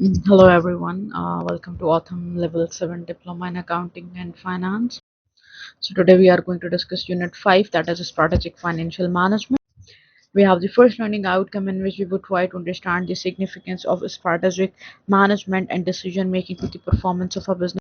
Hello everyone, welcome to OTHM Level 7 Diploma in Accounting and Finance. So today we are going to discuss Unit 5, that is Strategic Financial Management. We have the first learning outcome in which we would try to understand the significance of strategic management and decision making to the performance of a business.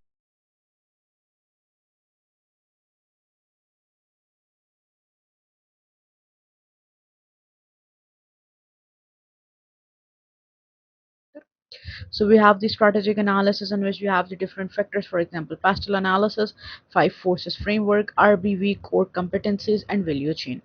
So we have the strategic analysis in which we have the different factors, for example, pastel analysis, five forces framework, RBV, core competencies, and value chain.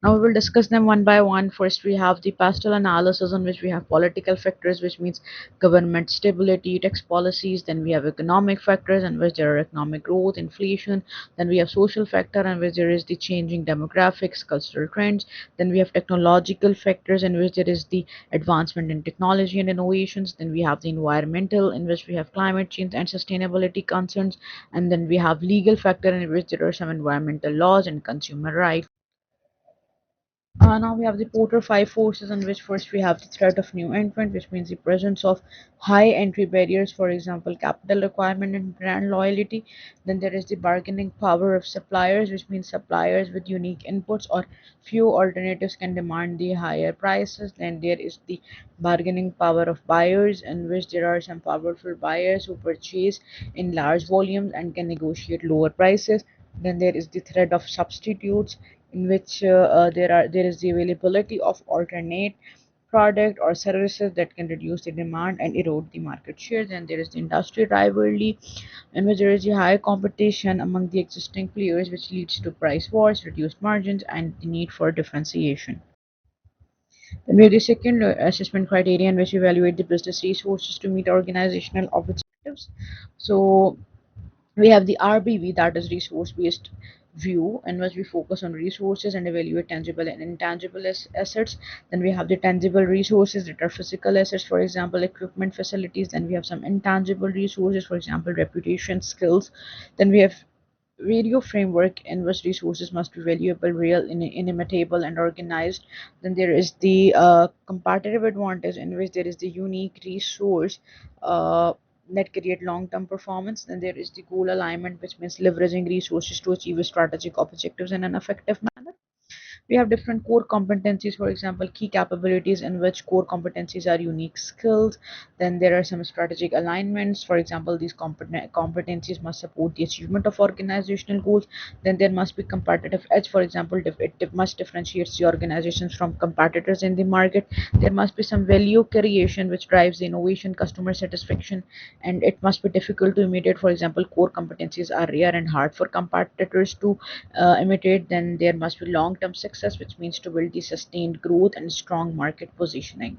Now we will discuss them one by one. First, we have the pastel analysis on which we have political factors, which means government stability, tax policies. Then we have economic factors in which there are economic growth, inflation. Then we have social factor in which there is the changing demographics, cultural trends. Then we have technological factors in which there is the advancement in technology and innovations. Then we have the environmental in which we have climate change and sustainability concerns. And then we have legal factor in which there are some environmental laws and consumer rights. Now we have the Porter five forces, in which first we have the threat of new entrant, which means the presence of high entry barriers, for example, capital requirement and brand loyalty. Then there is the bargaining power of suppliers, which means suppliers with unique inputs or few alternatives can demand the higher prices. Then there is the bargaining power of buyers, in which there are some powerful buyers who purchase in large volumes and can negotiate lower prices. Then there is the threat of substitutes, in which there is the availability of alternate product or services that can reduce the demand and erode the market share. Then there is the industry rivalry, in which there is a high competition among the existing players, which leads to price wars, reduced margins, and the need for differentiation. Then we have the second assessment criteria, in which we evaluate the business resources to meet organizational objectives. So we have the RBV, that is resource based view, in which we focus on resources and evaluate tangible and intangible assets. Then we have the tangible resources, that are physical assets, for example equipment, facilities. Then we have some intangible resources, for example reputation, skills. Then we have value framework, in which resources must be valuable, real, inimitable, and organized. Then there is the comparative advantage, in which there is the unique resource that create long-term performance. Then there is the goal alignment, which means leveraging resources to achieve strategic objectives in an effective manner. We have different core competencies, for example key capabilities, in which core competencies are unique skills. Then there are some strategic alignments, for example these competencies must support the achievement of organizational goals. Then there must be competitive edge, for example it must differentiate the organizations from competitors in the market. There must be some value creation, which drives the innovation, customer satisfaction, and it must be difficult to imitate, for example core competencies are rare and hard for competitors to imitate. Then there must be long-term success, which means to build the sustained growth and strong market positioning.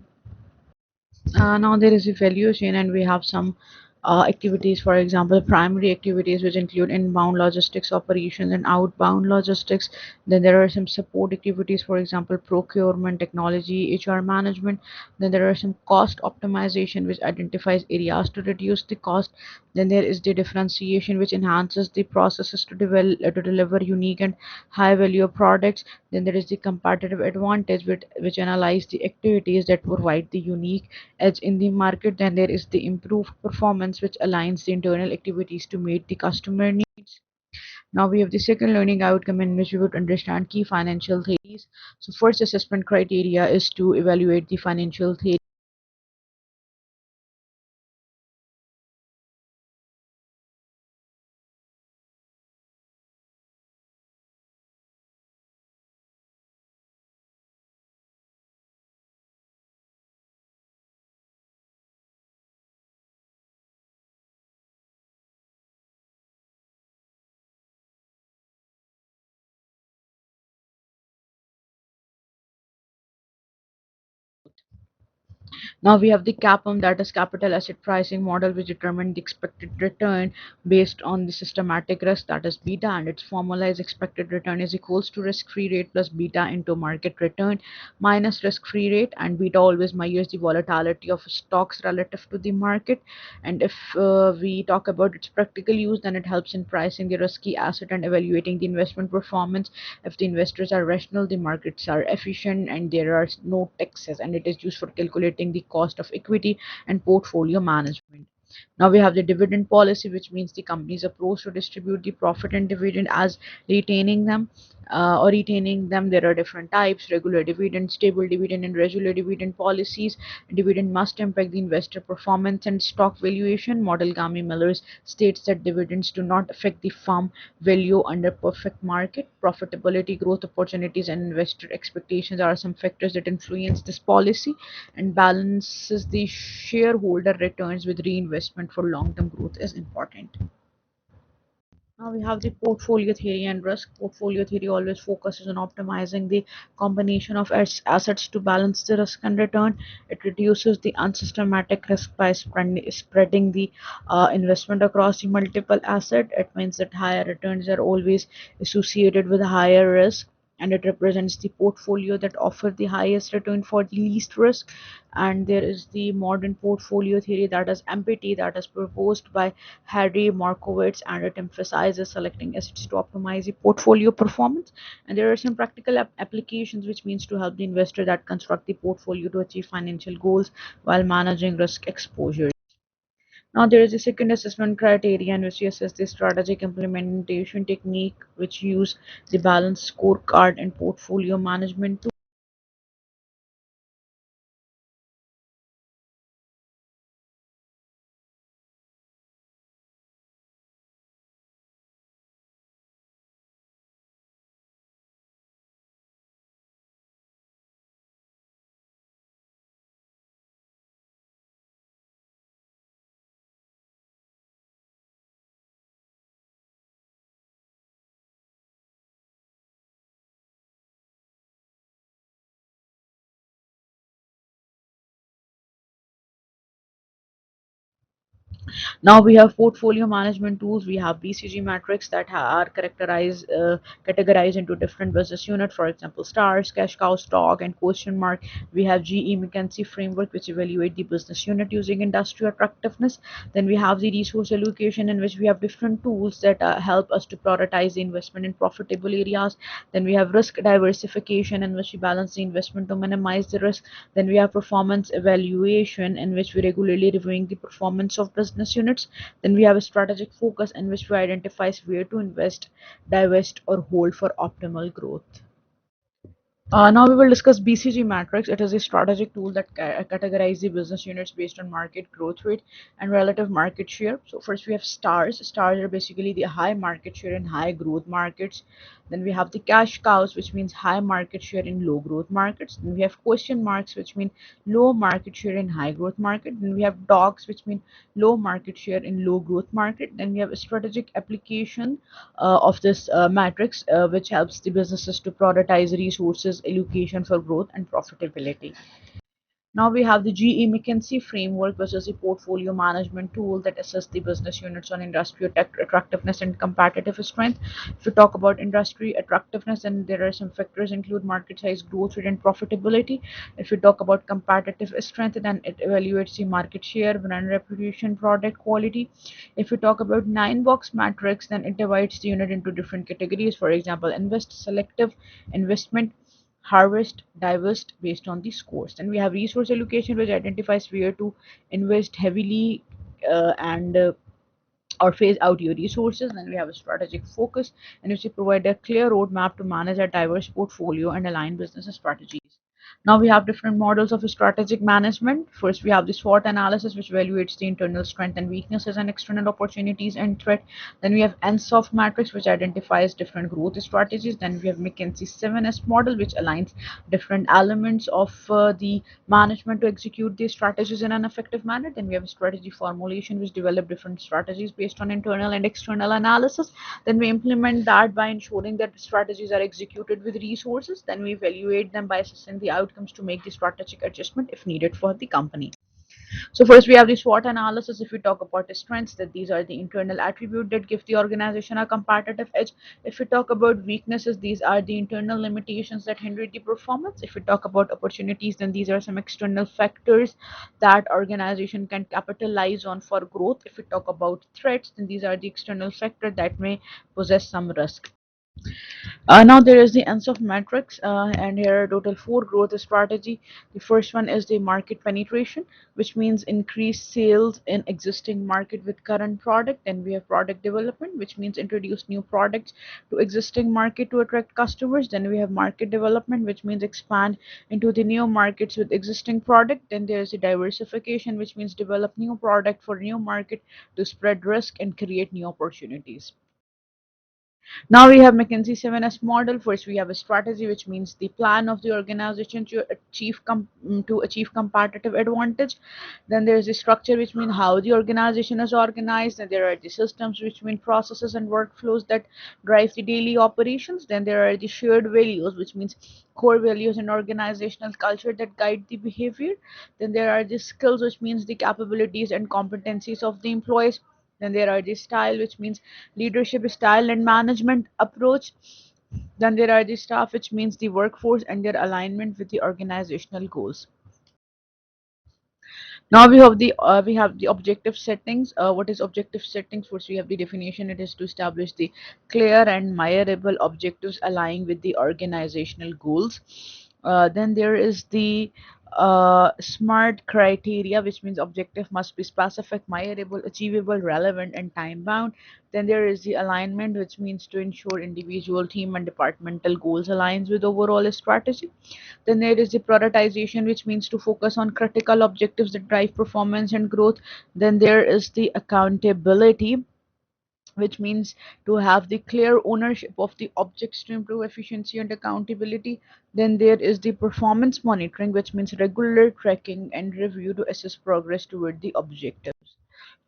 Now there is a value chain, and we have some activities, for example primary activities, which include inbound logistics operations and outbound logistics. Then there are some support activities, for example procurement, technology, HR management. Then there are some cost optimization, which identifies areas to reduce the cost. Then there is the differentiation, which enhances the processes to develop to deliver unique and high value products. Then there is the competitive advantage, which analyze the activities that provide the unique edge in the market. Then there is the improved performance, which aligns the internal activities to meet the customer needs. Now we have the second learning outcome, in which we would understand key financial theories. So first assessment criteria is to evaluate the financial theory. Now we have the CAPM, that is capital asset pricing model, which determines the expected return based on the systematic risk, that is beta, and its formula is expected return is equals to risk-free rate plus beta into market return minus risk-free rate, and beta always measures the volatility of stocks relative to the market. And if we talk about its practical use, then it helps in pricing the risky asset and evaluating the investment performance. If the investors are rational, the markets are efficient, and there are no taxes, and it is used for calculating the cost of equity, and portfolio management. Now we have the dividend policy, which means the company's approach to distribute the profit and dividend as retaining them or retaining them. There are different types: regular dividend, stable dividend, and regular dividend policies. Dividend must impact the investor performance and stock valuation. Model Gami Millers states that dividends do not affect the firm value under perfect market. Profitability, growth opportunities, and investor expectations are some factors that influence this policy, and balances the shareholder returns with reinvestment for long-term growth is important. Now we have the portfolio theory and risk. Portfolio theory always focuses on optimizing the combination of assets to balance the risk and return. It reduces the unsystematic risk by spreading the investment across the multiple assets. It means that higher returns are always associated with higher risk, and it represents the portfolio that offer the highest return for the least risk. And there is the modern portfolio theory, that is MPT, that is proposed by Harry Markowitz, and it emphasizes selecting assets to optimize the portfolio performance. And there are some practical applications, which means to help the investor that construct the portfolio to achieve financial goals while managing risk exposure. Now there is a second assessment criterion, which assess the strategic implementation technique, which use the balanced scorecard and portfolio management. Now we have portfolio management tools. We have BCG metrics that are categorized into different business units. For example, stars, cash cow, stock, and question mark. We have GE McKinsey framework, which evaluate the business unit using industry attractiveness. Then we have the resource allocation, in which we have different tools that help us to prioritize the investment in profitable areas. Then we have risk diversification, in which we balance the investment to minimize the risk. Then we have performance evaluation, in which we regularly reviewing the performance of business units. Then we have a strategic focus, in which we identify where to invest, divest, or hold for optimal growth. Now we will discuss BCG matrix. It is a strategic tool that categorizes the business units based on market growth rate and relative market share. So first we have stars. Stars are basically the high market share in high growth markets. Then we have the cash cows, which means high market share in low growth markets. Then we have question marks, which mean low market share in high growth market. Then we have dogs, which mean low market share in low growth market. Then we have a strategic application of this matrix, which helps the businesses to prioritize resources allocation for growth and profitability. Now we have the GE McKinsey framework, which is a portfolio management tool that assesses the business units on industry attractiveness and competitive strength. If we talk about industry attractiveness, then there are some factors include market size, growth rate, and profitability. If we talk about competitive strength, then it evaluates the market share, brand reputation, product quality. If we talk about nine box matrix, then it divides the unit into different categories. For example, invest, selective, investment, harvest, divest based on the scores. Then we have resource allocation, which identifies where to invest heavily and or phase out your resources. Then we have a strategic focus, in which we provide a clear roadmap to manage a diverse portfolio and align business strategies. Now we have different models of strategic management. First, we have the SWOT analysis, which evaluates the internal strength and weaknesses and external opportunities and threat. Then we have NSOF matrix, which identifies different growth strategies. Then we have McKinsey 7S model, which aligns different elements of the management to execute these strategies in an effective manner. Then we have strategy formulation, which develop different strategies based on internal and external analysis. Then we implement that by ensuring that strategies are executed with resources. Then we evaluate them by assessing the outcomes to make the strategic adjustment if needed for the company. So first we have the SWOT analysis. If we talk about the strengths, that these are the internal attributes that give the organization a competitive edge. If we talk about weaknesses, these are the internal limitations that hinder the performance. If we talk about opportunities, then these are some external factors that organization can capitalize on for growth. If we talk about threats, then these are the external factors that may possess some risk. Now there is the ends of metrics, and here are total four growth strategy. The first one is the market penetration, which means increase sales in existing market with current product. Then we have product development, which means introduce new products to existing market to attract customers. Then we have market development, which means expand into the new markets with existing product. Then there is the diversification, which means develop new product for new market to spread risk and create new opportunities. Now we have McKinsey 7S model. First, we have a strategy, which means the plan of the organization to achieve competitive advantage. Then there is the structure, which means how the organization is organized. And there are the systems, which mean processes and workflows that drive the daily operations. Then there are the shared values, which means core values and organizational culture that guide the behavior. Then there are the skills, which means the capabilities and competencies of the employees. Then there are the style, which means leadership style and management approach. Then there are the staff, which means the workforce and their alignment with the organizational goals. Now we have the objective settings. What is objective settings? First, we have the definition. It is to establish the clear and measurable objectives aligning with the organizational goals. Then there is the SMART criteria, which means objective must be specific, measurable, achievable, relevant, and time bound. Then there is the alignment, which means to ensure individual, team, and departmental goals aligns with overall strategy. Then there is the prioritization, which means to focus on critical objectives that drive performance and growth. Then there is the accountability, which means to have the clear ownership of the objects to improve efficiency and accountability. Then there is the performance monitoring, which means regular tracking and review to assess progress toward the objectives.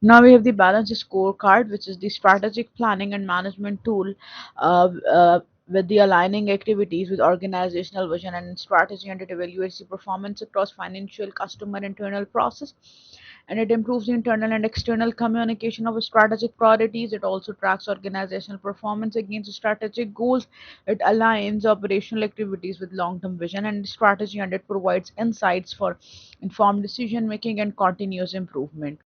Now we have the balance scorecard, which is the strategic planning and management tool, with the aligning activities with organizational vision and strategy, and it evaluates the performance across financial, customer, internal process, and it improves the internal and external communication of strategic priorities. It also tracks organizational performance against strategic goals. It aligns operational activities with long-term vision and strategy, and it provides insights for informed decision making and continuous improvement.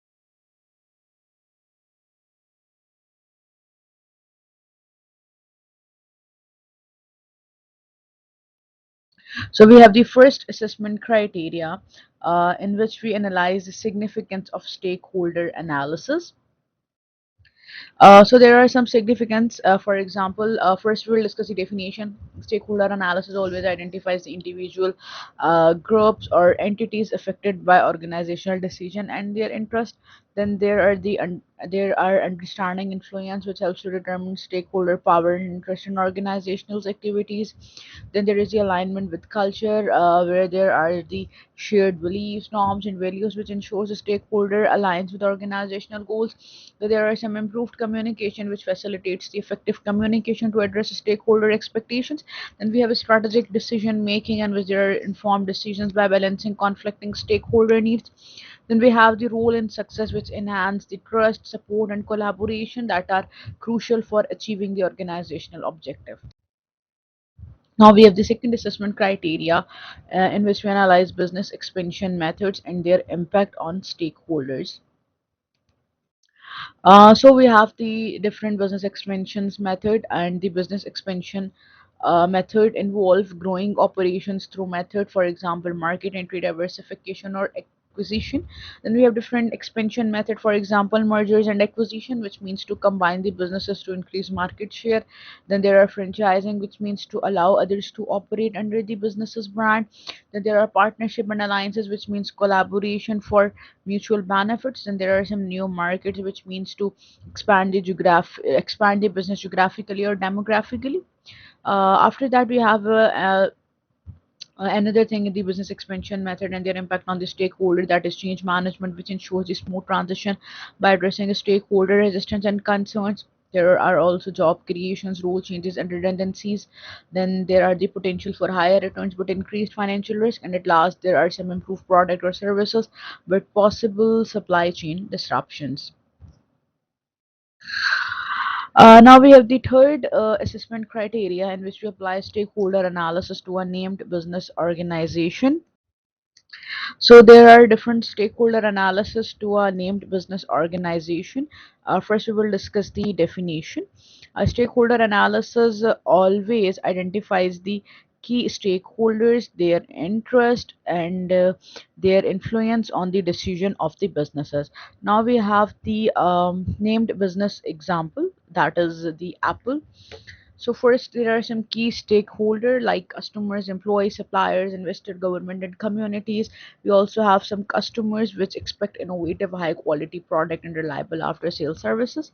So we have the first assessment criteria, in which we analyze the significance of stakeholder analysis. So there are some significance. For example, first we'll discuss the definition. Stakeholder analysis always identifies the individual, groups or entities affected by organizational decision and their interest. Then there are understanding influence, which helps to determine stakeholder power and interest in organizational activities. Then there is the alignment with culture, where there are the shared beliefs, norms, and values, which ensures the stakeholder aligns with organizational goals. There are some improved communication, which facilitates the effective communication to address stakeholder expectations. Then we have a strategic decision making, and which there are informed decisions by balancing conflicting stakeholder needs. Then we have the role in success, which enhance the trust, support, and collaboration that are crucial for achieving the organizational objective. Now we have the second assessment criteria, in which we analyze business expansion methods and their impact on stakeholders. So we have the different business expansions method, and the business expansion method involve growing operations through method, for example, market entry, diversification, or acquisition. Then we have different expansion method, for example, mergers and acquisition, which means to combine the businesses to increase market share. Then there are franchising, which means to allow others to operate under the business's brand. Then there are partnership and alliances, which means collaboration for mutual benefits. And there are some new markets, which means to expand the business geographically or demographically. After that, we have another thing in the business expansion method and their impact on the stakeholder, that is change management, which ensures a smooth transition by addressing stakeholder resistance and concerns. There are also job creations, role changes, and redundancies. Then there are the potential for higher returns but increased financial risk. And at last, there are some improved product or services but possible supply chain disruptions. Now we have the third assessment criteria, in which we apply stakeholder analysis to a named business organization. So there are different stakeholder analysis to a named business organization. First, we will discuss the definition. A stakeholder analysis always identifies the key stakeholders, their interest, and their influence on the decision of the businesses. Now we have the named business example, that is the Apple. So first, there are some key stakeholder like customers, employees, suppliers, investor, government, and communities. We also have some customers which expect innovative, high quality product and reliable after sales services.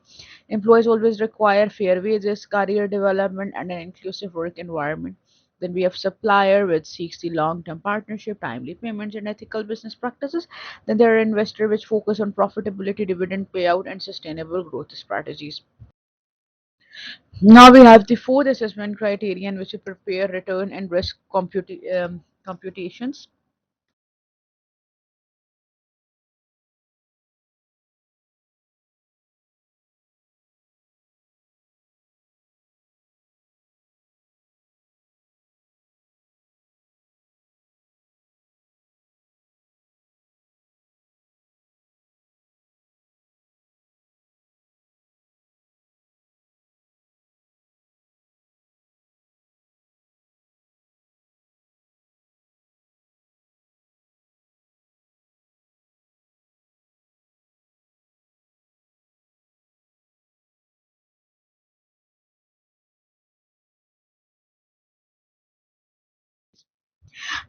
Employees always require fair wages, career development, and an inclusive work environment. Then we have supplier which seeks the long-term partnership, timely payments, and ethical business practices. Then there are investor which focus on profitability, dividend payout, and sustainable growth strategies. Now we have the fourth assessment criterion, which is prepare return and risk computations.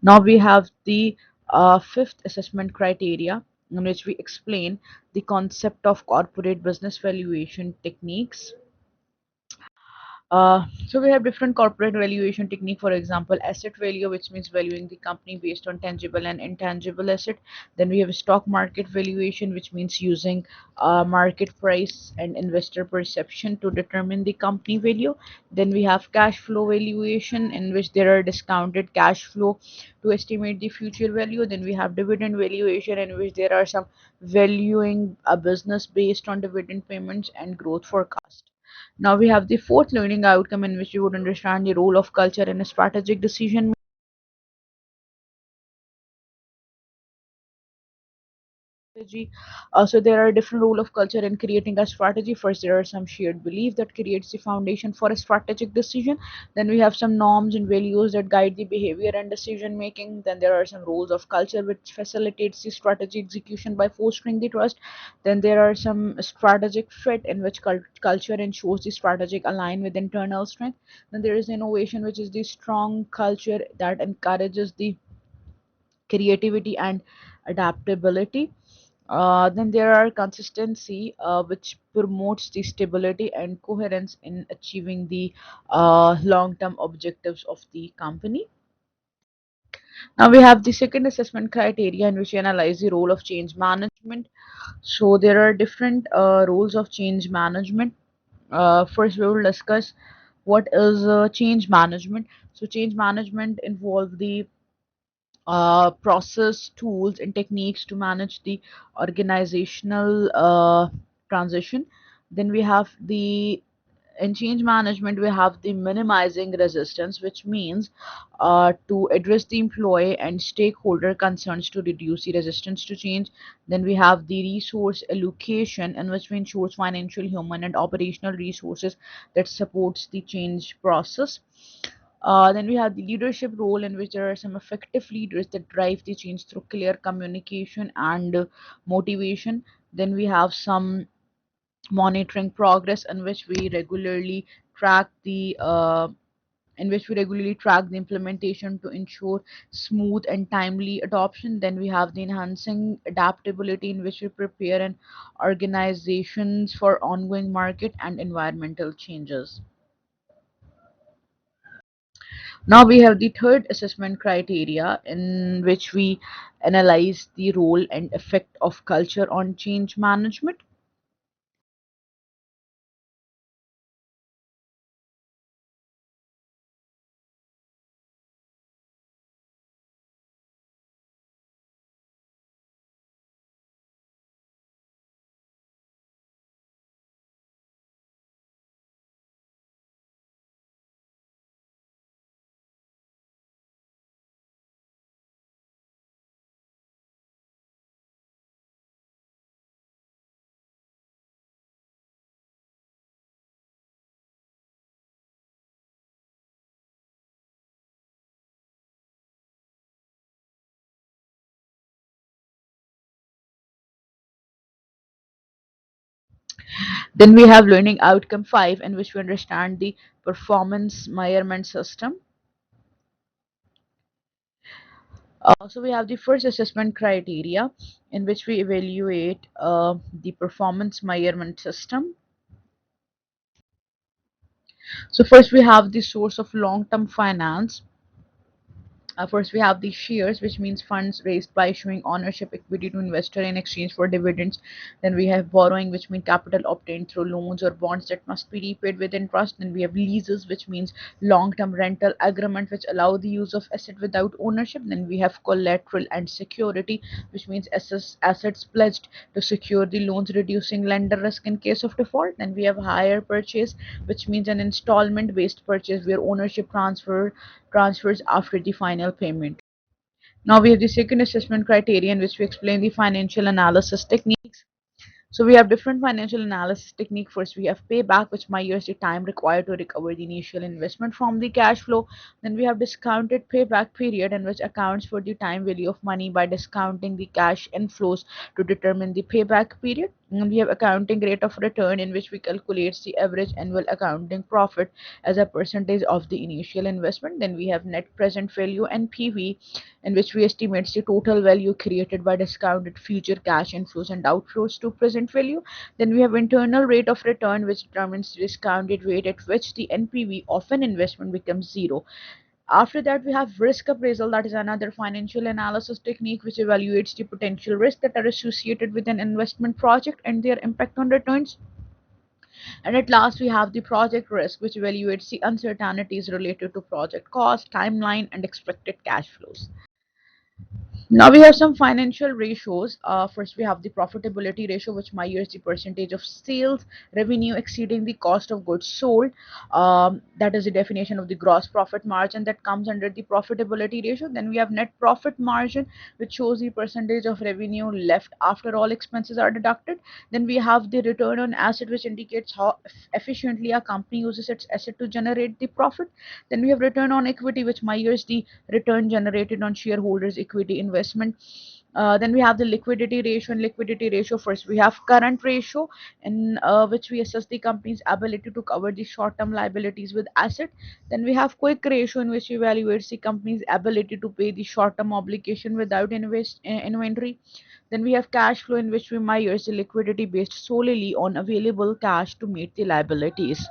Now we have the fifth assessment criteria, in which we explain the concept of corporate business valuation techniques. So we have different corporate valuation technique. For example, asset value, which means valuing the company based on tangible and intangible asset. Then we have stock market valuation, which means using market price and investor perception to determine the company value. Then we have cash flow valuation, in which there are discounted cash flow to estimate the future value. Then we have dividend valuation, in which there are some valuing a business based on dividend payments and growth forecast. Now we have the fourth learning outcome, in which you would understand the role of culture in a strategic decision strategy. So there are different role of culture in creating a strategy. First, there are some shared belief that creates the foundation for a strategic decision. Then we have some norms and values that guide the behavior and decision making. Then there are some roles of culture which facilitates the strategy execution by fostering the trust. Then there are some strategic fit, in which culture ensures the strategic align with internal strength. Then there is innovation, which is the strong culture that encourages the creativity and adaptability. Then there are consistency, which promotes the stability and coherence in achieving the long-term objectives of the company. Now we have the second assessment criteria, in which we analyze the role of change management. So there are different roles of change management. First, we will discuss what is change management. So change management involve the process, tools, and techniques to manage the organizational transition. Then we have the in change management we have the minimizing resistance, which means to address the employee and stakeholder concerns to reduce the resistance to change. Then we have the resource allocation, in which we ensures financial, human, and operational resources that supports the change process. Then we have the leadership role, in which there are some effective leaders that drive the change through clear communication and motivation. Then we have some monitoring progress, track the in which we regularly track the implementation to ensure smooth and timely adoption. Then we have the enhancing adaptability, in which we prepare an organizations for ongoing market and environmental changes. Now we have the third assessment criteria, in which we analyze the role and effect of culture on change management. Then we have learning outcome 5, in which we understand the performance measurement system. So we have the first assessment criteria, in which we evaluate the performance measurement system. So first we have the source of long-term finance. First, we have the shares, which means funds raised by issuing ownership equity to investor in exchange for dividends. Then we have borrowing, which means capital obtained through loans or bonds that must be repaid with interest. Then we have leases, which means long-term rental agreement, which allow the use of asset without ownership. Then we have collateral and security, which means assets pledged to secure the loans, reducing lender risk in case of default. Then we have hire purchase, which means an installment-based purchase where ownership transfers after the final payment. Now we have the second assessment criterion, which we explain the financial analysis techniques. So we have different financial analysis technique. First, we have payback, which measures the time required to recover the initial investment from the cash flow. Then we have discounted payback period, in which accounts for the time value of money by discounting the cash inflows to determine the payback period. And we have accounting rate of return, in which we calculate the average annual accounting profit as a percentage of the initial investment. Then we have net present value (NPV), in which we estimate the total value created by discounted future cash inflows and outflows to present value. Then we have internal rate of return, which determines the discounted rate at which the NPV of an investment becomes zero. After that, we have risk appraisal, that is another financial analysis technique which evaluates the potential risks that are associated with an investment project and their impact on returns. And at last, we have the project risk, which evaluates the uncertainties related to project cost, timeline, and expected cash flows. Now we have some financial ratios. First, we have the profitability ratio, which measures the percentage of sales revenue exceeding the cost of goods sold. That is the definition of the gross profit margin that comes under the profitability ratio. Then we have net profit margin, which shows the percentage of revenue left after all expenses are deducted. Then we have the return on asset, which indicates how efficiently a company uses its asset to generate the profit. Then we have return on equity, which measures the return generated on shareholders' equity investment. Then we have the liquidity ratio. And liquidity ratio, first we have current ratio, in which we assess the company's ability to cover the short-term liabilities with asset. Then we have quick ratio, in which evaluates the company's ability to pay the short-term obligation without inventory. Then we have cash flow, in which we measure the liquidity based solely on available cash to meet the liabilities.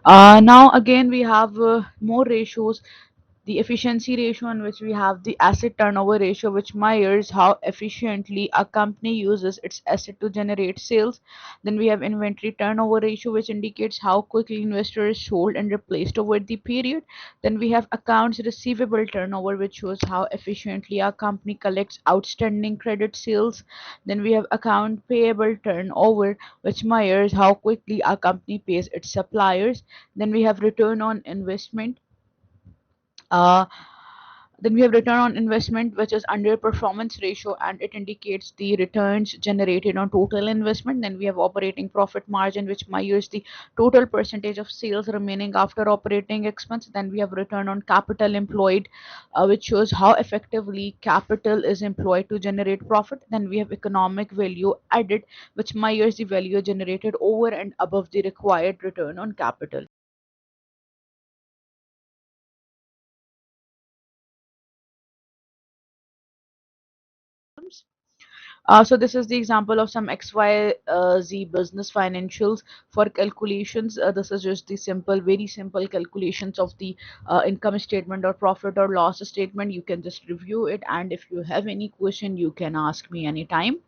Now again we have more ratios. The efficiency ratio, in which we have the asset turnover ratio, which measures how efficiently a company uses its asset to generate sales. Then we have inventory turnover ratio, which indicates how quickly investors sold and replaced over the period. Then we have accounts receivable turnover, which shows how efficiently a company collects outstanding credit sales. Then we have account payable turnover, which measures how quickly a company pays its suppliers. Then we have return on investment. Uh, then we have return on investment, which is under performance ratio, and it indicates the returns generated on total investment. Then we have operating profit margin, which measures the total percentage of sales remaining after operating expense. Then we have return on capital employed, which shows how effectively capital is employed to generate profit. Then we have economic value added, which measures the value generated over and above the required return on capital. So this is the example of some XYZ business financials for calculations. This is just the simple, very simple calculations of the income statement or profit or loss statement. You can just review it, and if you have any question, you can ask me anytime.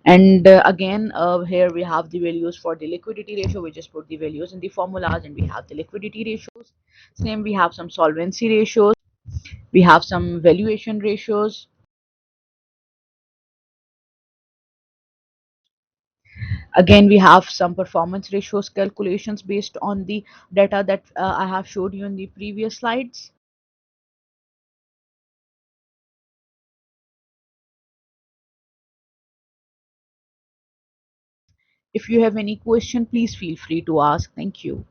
And again, here we have the values for the liquidity ratio. We just put the values in the formulas, and we have the liquidity ratios. Same, we have some solvency ratios, we have some valuation ratios. Again, we have some performance ratios calculations based on the data that I have showed you in the previous slides. If you have any question, please feel free to ask. Thank you.